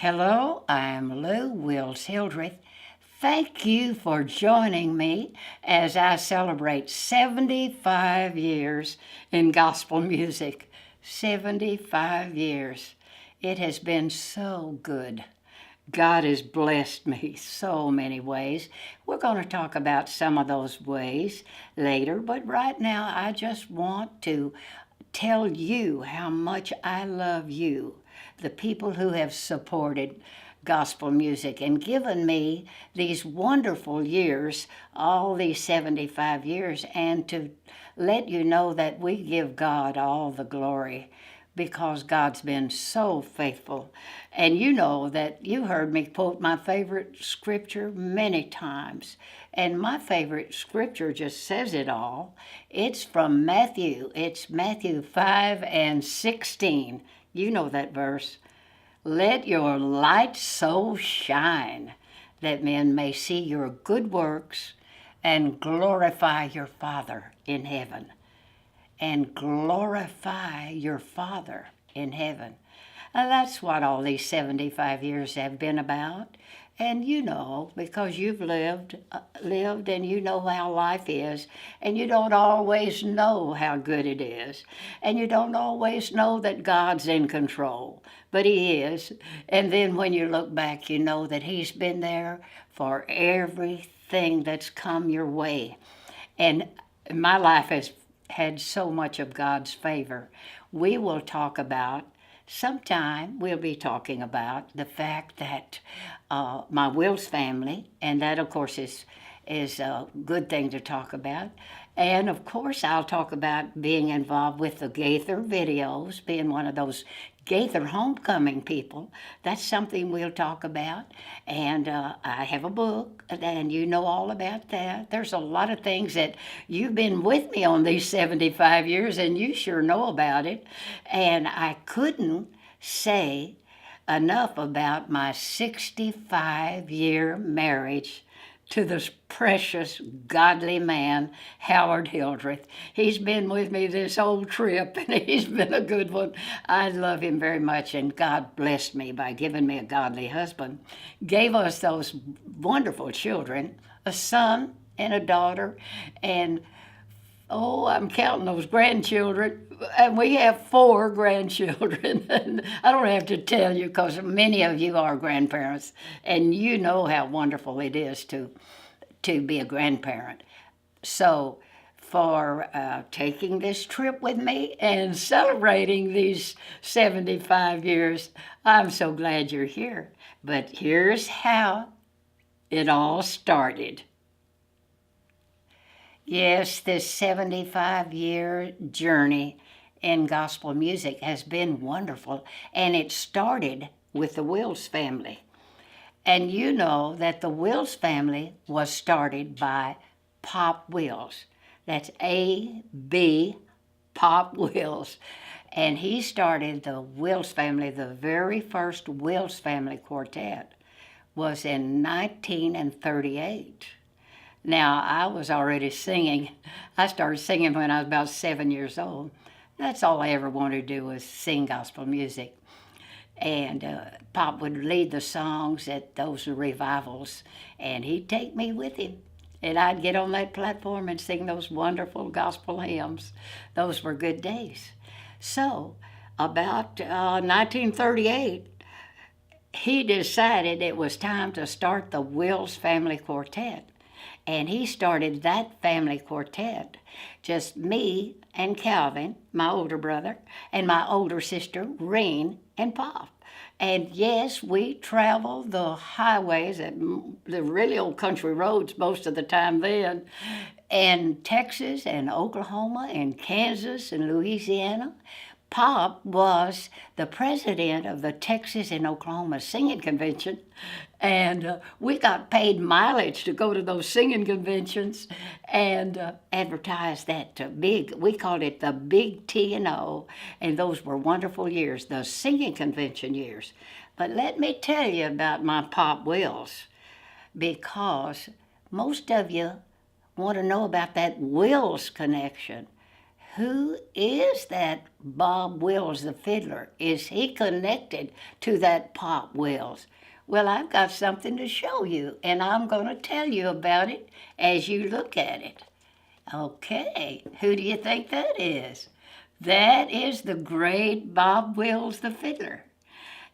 Hello, I'm Lou Wills Hildreth. Thank you for joining me as I celebrate 75 years in gospel music. 75 years. It has been so good. God has blessed me so many ways. We're going to talk about some of those ways later, but right now I just want to tell you how much I love you, the people who have supported gospel music and given me these wonderful years, all these 75 years, and to let you know that we give God all the glory because God's been so faithful. And you know that you heard me quote my favorite scripture many times. And my favorite scripture just says it all. It's from Matthew. It's Matthew 5 and 16. You know that verse. Let your light so shine that men may see your good works and glorify your Father in heaven. And glorify your Father in heaven. That's what all these 75 years have been about. And you know, because you've lived and you know how life is, and you don't always know how good it is, and you don't always know that God's in control, but He is. And then when you look back, you know that He's been there for everything that's come your way. And my life has had so much of God's favor. We will talk about sometime we'll be talking about the fact that my Wills family, and that of course is a good thing to talk about. And of course, I'll talk about being involved with the Gaither videos, being one of those Gaither homecoming people. That's something we'll talk about. And I have a book, and you know all about that. There's a lot of things that you've been with me on these 75 years, and you sure know about it. And I couldn't say enough about my 65-year marriage to this precious, godly man, Howard Hildreth. He's been with me this whole trip, and he's been a good one. I love him very much, and God blessed me by giving me a godly husband. Gave us those wonderful children, a son and a daughter, and oh, I'm counting those grandchildren, and we have four grandchildren. And I don't have to tell you because many of you are grandparents, and you know how wonderful it is to be a grandparent. So, for taking this trip with me and celebrating these 75 years, I'm so glad you're here. But here's how it all started. Yes, this 75-year journey in gospel music has been wonderful, and it started with the Wills family. And you know that the Wills family was started by Pop Wills. That's A.B. Pop Wills. And he started the Wills family, the very first Wills family quartet was in 1938. Now, I was already singing. I started singing when I was about 7 years old. That's all I ever wanted to do was sing gospel music. And Pop would lead the songs at those revivals, and he'd take me with him. And I'd get on that platform and sing those wonderful gospel hymns. Those were good days. So, about 1938, he decided it was time to start the Wills Family Quartet. And he started that family quartet, just me and Calvin, my older brother, and my older sister, Reen, and Pop. And yes, we traveled the highways, the really old country roads most of the time then, and Texas and Oklahoma and Kansas and Louisiana. Pop was the president of the Texas and Oklahoma Singing Convention, and we got paid mileage to go to those singing conventions and advertise that big. We called it the Big T&O, and those were wonderful years, the singing convention years. But let me tell you about my Pop Wills, because most of you want to know about that Wills connection. Who is that Bob Wills, the fiddler? Is he connected to that Pop Wills? Well, I've got something to show you, and I'm going to tell you about it as you look at it. Okay, who do you think that is? That is the great Bob Wills, the fiddler.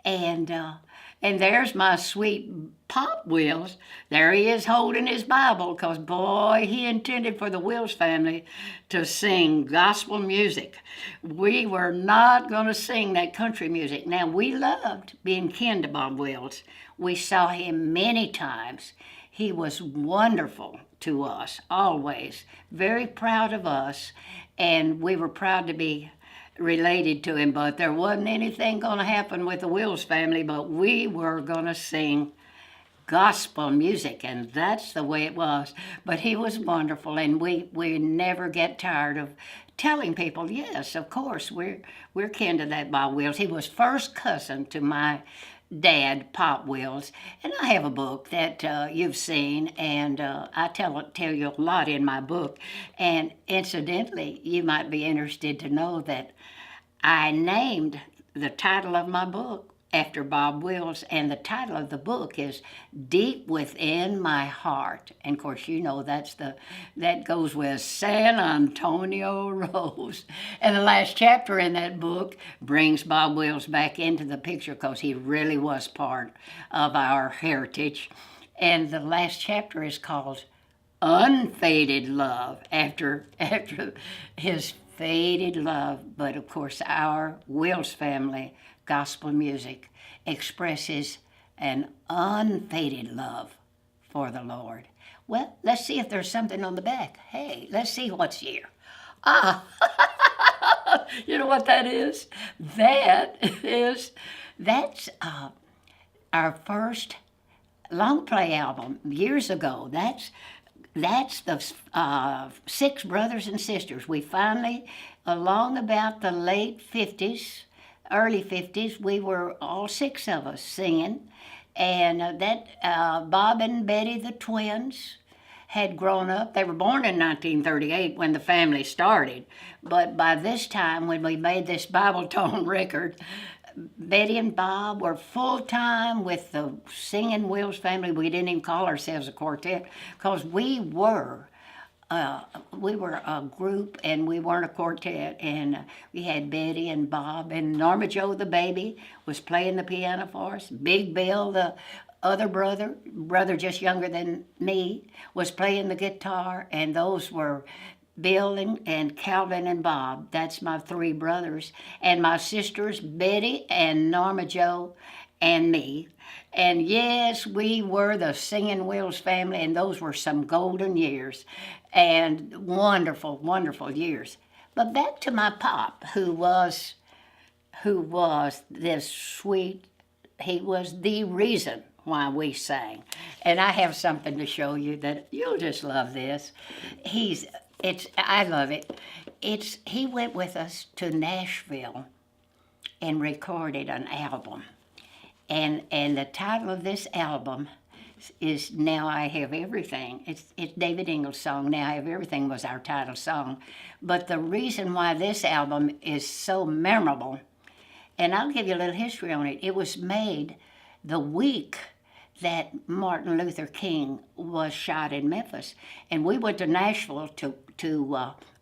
And uh, and there's my sweet Pop Wills. There he is holding his Bible, 'cause boy, he intended for the Wills family to sing gospel music. We were not going to sing that country music. Now, we loved being kin to Bob Wills. We saw him many times. He was wonderful to us, always. Very proud of us, and we were proud to be related to him, but there wasn't anything going to happen with the Wills family, but we were going to sing gospel music, and that's the way it was. But he was wonderful, and we never get tired of telling people, yes, of course, we're kin to that Bob Wills. He was first cousin to my dad, Pop Wills, and I have a book that you've seen, and I tell you a lot in my book. And incidentally, you might be interested to know that I named the title of my book after Bob Wills, and the title of the book is Deep Within My Heart. And of course, you know that goes with San Antonio Rose. And the last chapter in that book brings Bob Wills back into the picture, because he really was part of our heritage. And the last chapter is called Unfaded Love, after his faded love. But of course, our Wills family gospel music expresses an unfaded love for the Lord. Well, let's see if there's something on the back. Hey, let's see what's here. Ah, you know what that is? That's our first long play album years ago. That's the six brothers and sisters. We finally, along about the late 50s, early 50s, we were all six of us singing. And Bob and Betty, the twins, had grown up. They were born in 1938 when the family started. But by this time, when we made this Bible Tone record, Betty and Bob were full-time with the singing Wills family. We didn't even call ourselves a quartet, because we were a group, and we weren't a quartet. And we had Betty and Bob, and Norma Joe, the baby, was playing the piano for us. Big Bill, the other brother just younger than me, was playing the guitar. And those were Bill and Calvin and Bob. That's my three brothers. And my sisters, Betty and Norma Joe and me. And yes, we were the singing Wills family, and those were some golden years and wonderful, wonderful years. But back to my pop, who was this sweet, he was the reason why we sang. And I have something to show you that you'll just love this. I love it. He went with us to Nashville and recorded an album. And the title of this album is Now I Have Everything. It's David Ingles' song, Now I Have Everything was our title song. But the reason why this album is so memorable, and I'll give you a little history on it. It was made the week that Martin Luther King was shot in Memphis. And we went to Nashville to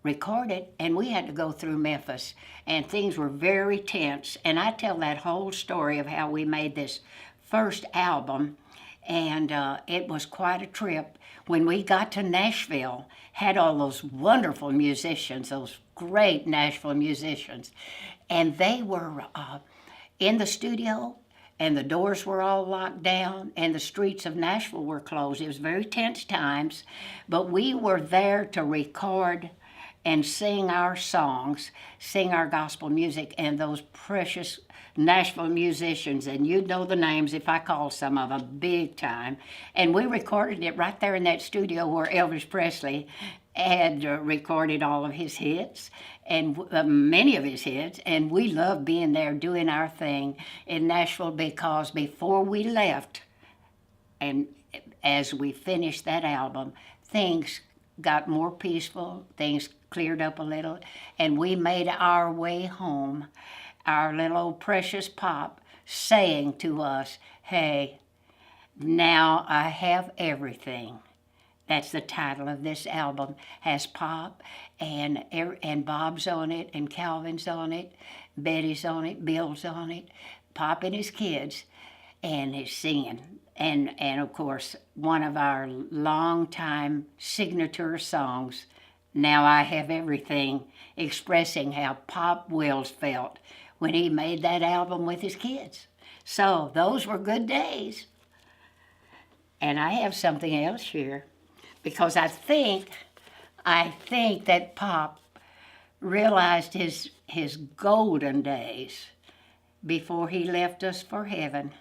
record it, and we had to go through Memphis, and things were very tense. And I tell that whole story of how we made this first album, and it was quite a trip. When we got to Nashville, had all those wonderful musicians, those great Nashville musicians, and they were in the studio, and the doors were all locked down, and the streets of Nashville were closed. It was very tense times, but we were there to record and sing our songs, sing our gospel music, and those precious Nashville musicians, and you'd know the names if I called some of them, big time. And we recorded it right there in that studio where Elvis Presley had recorded all of his hits, and many of his hits, and we loved being there doing our thing in Nashville, because before we left, and as we finished that album, things got more peaceful, things cleared up a little, and we made our way home. Our little old precious Pop saying to us, "Hey, now I have everything." That's the title of this album. Has Pop and Bob's on it, and Calvin's on it, Betty's on it, Bill's on it, Pop and his kids, and he's singing. And of course, one of our longtime signature songs, "Now I Have Everything," expressing how Pop Wills felt when he made that album with his kids. So those were good days. And I have something else here, because I think that Pop realized his golden days before he left us for heaven.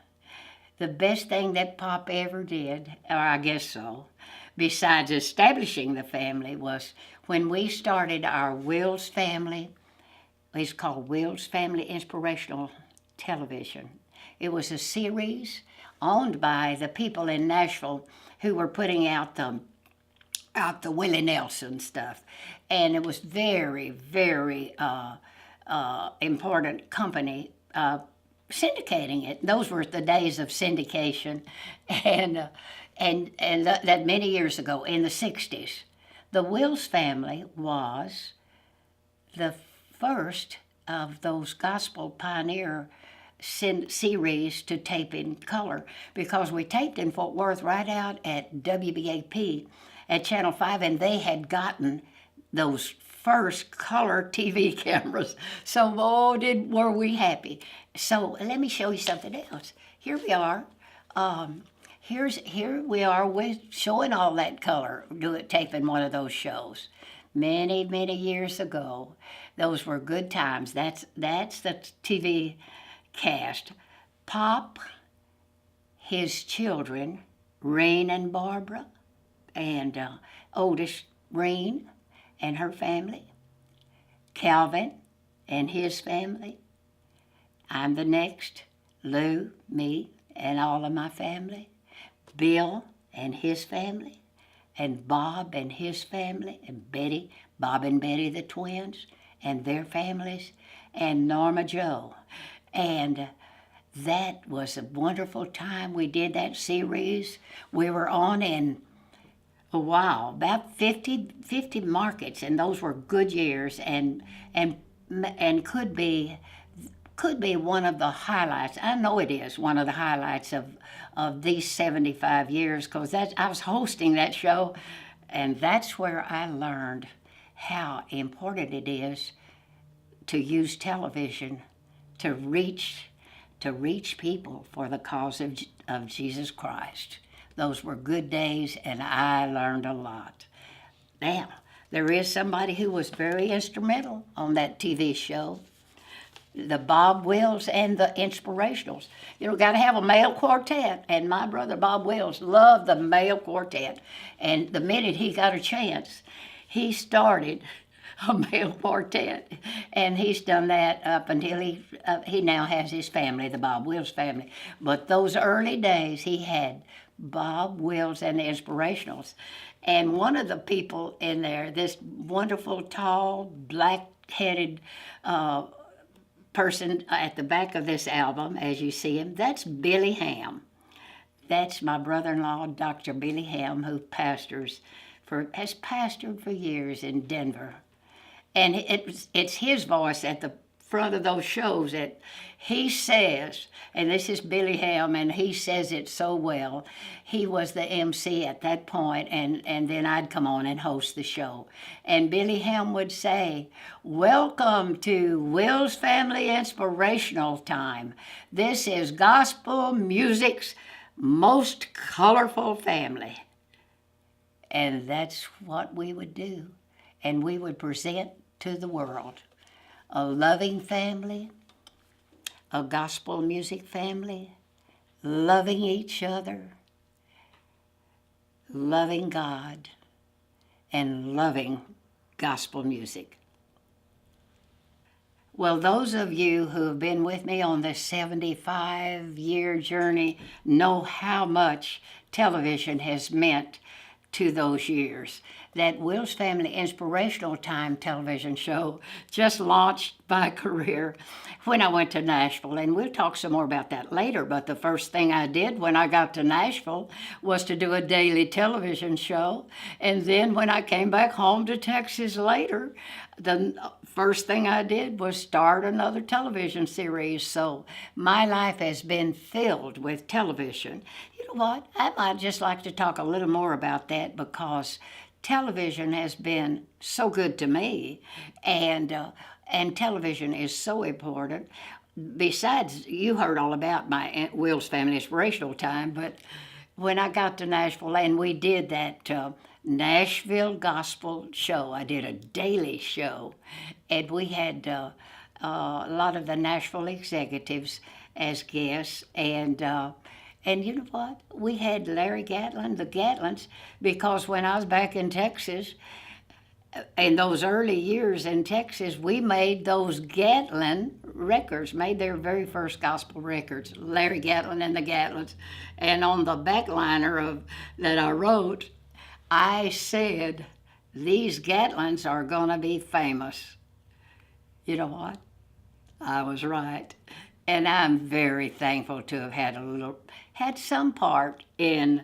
The best thing that Pop ever did, or I guess so, besides establishing the family, was when we started our Wills Family. It's called Wills Family Inspirational Television. It was a series owned by the people in Nashville who were putting out the Willie Nelson stuff, and it was very, very important company syndicating it. Those were the days of syndication, and that many years ago in the '60s, the Wills Family was the first of those gospel pioneer series to tape in color, because we taped in Fort Worth right out at WBAP at Channel 5, and they had gotten those first color TV cameras. So, were we happy. So let me show you something else. Here we are. Here we are with showing all that color, taping one of those shows. Many, many years ago. Those were good times. That's the TV cast. Pop, his children, Reen and Barbara, and oldest Reen and her family, Calvin and his family. I'm the next, Lou, me, and all of my family, Bill and his family, and Bob and his family, and Betty, Bob and Betty the twins, and their families, and Norma Joe. And that was a wonderful time. We did that series. We were on in about 50 markets, and those were good years, and could be one of the highlights. I know it is one of the highlights of these 75 years, because I was hosting that show, and that's where I learned how important it is to use television to reach people for the cause of Jesus Christ. Those were good days, and I learned a lot. Now, there is somebody who was very instrumental on that TV show, the Bob Wills and the Inspirationals. Got to have a male quartet, and my brother Bob Wills loved the male quartet. And the minute he got a chance, he started a male quartet, and he's done that up until he now has his family, the Bob Wills family. But those early days, he had Bob Wills and the Inspirationals. And one of the people in there, this wonderful, tall, black-headed person at the back of this album, as you see him, that's Billy Ham. That's my brother-in-law, Dr. Billy Ham, who has pastored for years in Denver. And it's his voice at the front of those shows that he says, and this is Billy Ham, and he says it so well. He was the MC at that point, and then I'd come on and host the show. And Billy Ham would say, "Welcome to Wills Family Inspirational Time. This is gospel music's most colorful family." And that's what we would do. And we would present to the world a loving family, a gospel music family, loving each other, loving God, and loving gospel music. Well, those of you who have been with me on this 75-year journey know how much television has meant to those years. that Will's Family Inspirational Time television show just launched my career when I went to Nashville. And we'll talk some more about that later. But the first thing I did when I got to Nashville was to do a daily television show. And then when I came back home to Texas later, the first thing I did was start another television series. So my life has been filled with television. You know what? I might just like to talk a little more about that because television has been so good to me, and television is so important. Besides, you heard all about my Aunt Will's Family Inspirational Time, but when I got to Nashville and we did that Nashville Gospel show, I did a daily show, and we had a lot of the Nashville executives as guests, and you know what? We had Larry Gatlin, the Gatlins, because when I was back in Texas, in those early years in Texas, we made those Gatlin records, made their very first gospel records, Larry Gatlin and the Gatlins. And on the backliner of that I wrote, I said, these Gatlins are going to be famous. You know what? I was right. And I'm very thankful to have had some part in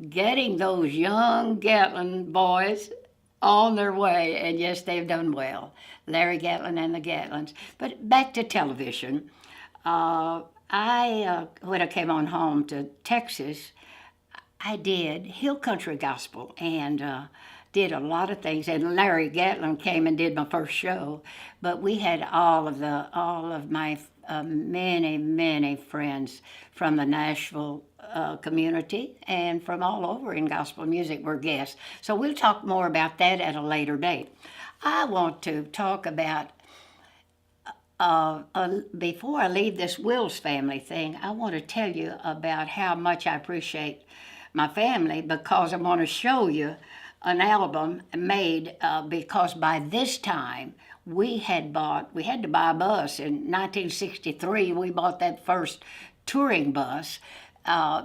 getting those young Gatlin boys on their way. And yes, they've done well. Larry Gatlin and the Gatlins. But back to television. When I came on home to Texas, I did Hill Country Gospel and did a lot of things. And Larry Gatlin came and did my first show. But we had all of my many friends from the Nashville community and from all over in gospel music were guests. So we'll talk more about that at a later date. I want to talk about, before I leave this Will's Family thing, I want to tell you about how much I appreciate my family, because I'm going to show you an album made because by this time we had to buy a bus. In 1963, we bought that first touring bus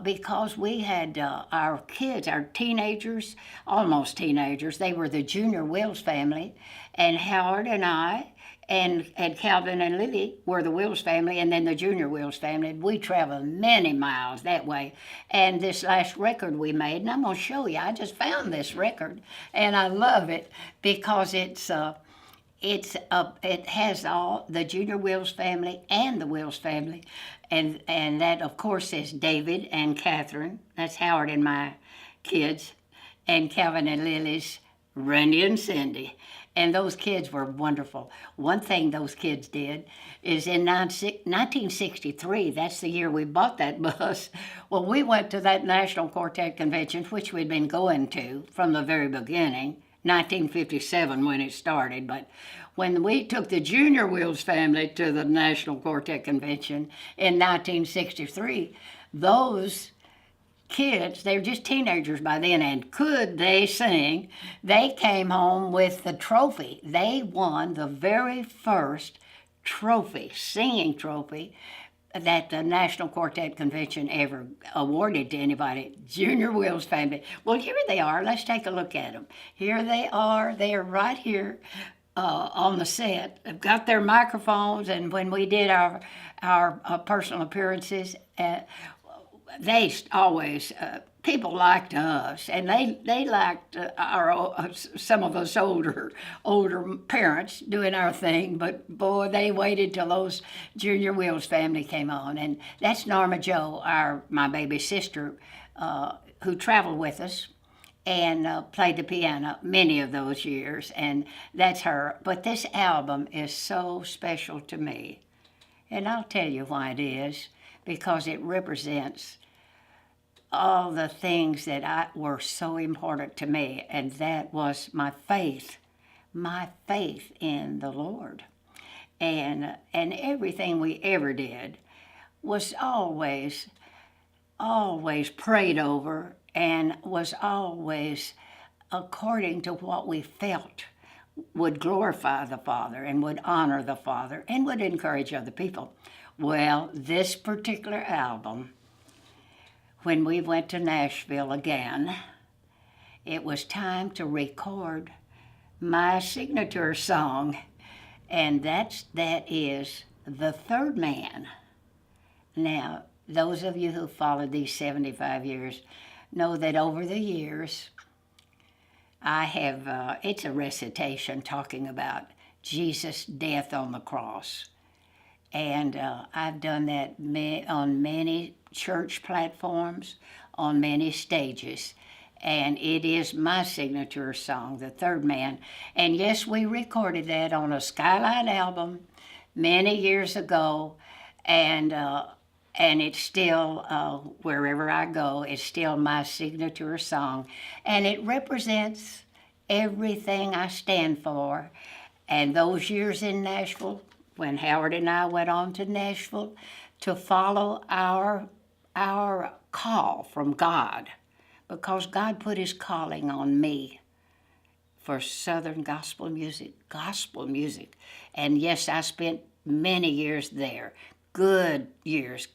because we had our kids, our teenagers, almost teenagers. They were the Junior Wills family, and Howard and I and Calvin and Lily were the Wills family, and then the Junior Wills family. We traveled many miles that way. And this last record we made, and I'm going to show you, I just found this record, and I love it because it has all the Junior Wills family and the Wills family, and that of course is David and Catherine. That's Howard and my kids, and Calvin and Lily's Randy and Cindy. And those kids were wonderful. One thing those kids did is in 1963, that's the year we bought that bus, well, we went to that National Quartet Convention, which we'd been going to from the very beginning, 1957 when it started. But when we took the Junior Wills family to the National Quartet Convention in 1963, those kids, they were just teenagers by then, and could they sing? They came home with the trophy. They won the very first trophy, singing trophy, that the National Quartet Convention ever awarded to anybody. Junior Wills family. Well, here they are. Let's take a look at them. Here they are. They are right here on the set. They've got their microphones, and when we did our personal appearances, they always, people liked us, and they liked some of us older parents doing our thing, but boy, they waited till those Junior Wills family came on. And that's Norma Jo, my baby sister, who traveled with us and played the piano many of those years, and that's her. But this album is so special to me, and I'll tell you why it is, because it represents all the things that were so important to me, and that was my faith in the Lord. And everything we ever did was always prayed over, and was always according to what we felt would glorify the Father and would honor the Father and would encourage other people. Well, this particular album, when we went to Nashville again, it was time to record my signature song, and that is The Third Man. Now, those of you who followed these 75 years know that over the years, I have, it's a recitation talking about Jesus' death on the cross. And I've done that on many church platforms, on many stages. And it is my signature song, The Third Man. And yes, we recorded that on a Skyline album many years ago. And it's still, wherever I go, it's still my signature song. And it represents everything I stand for. And those years in Nashville, when Howard and I went on to Nashville to follow our call from God, because God put his calling on me for Southern gospel music. And yes, I spent many years there. Good years.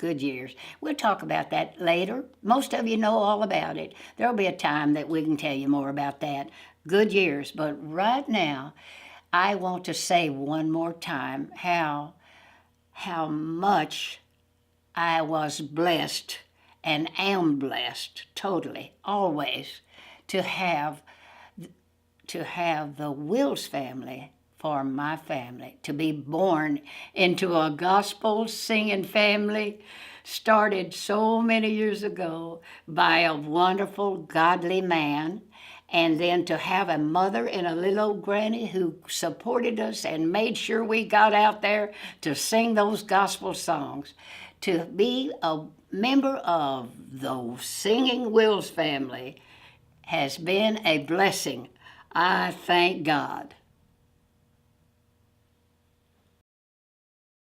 We'll talk about that later. Most of you know all about it. There'll be a time that we can tell you more about that. Good years. But right now, I want to say one more time how much I was blessed and am blessed totally, always, to have the Wills family for my family, to be born into a gospel singing family started so many years ago by a wonderful, godly man, and then to have a mother and a little old granny who supported us and made sure we got out there to sing those gospel songs. To be a member of the Singing Wills family has been a blessing. I thank God.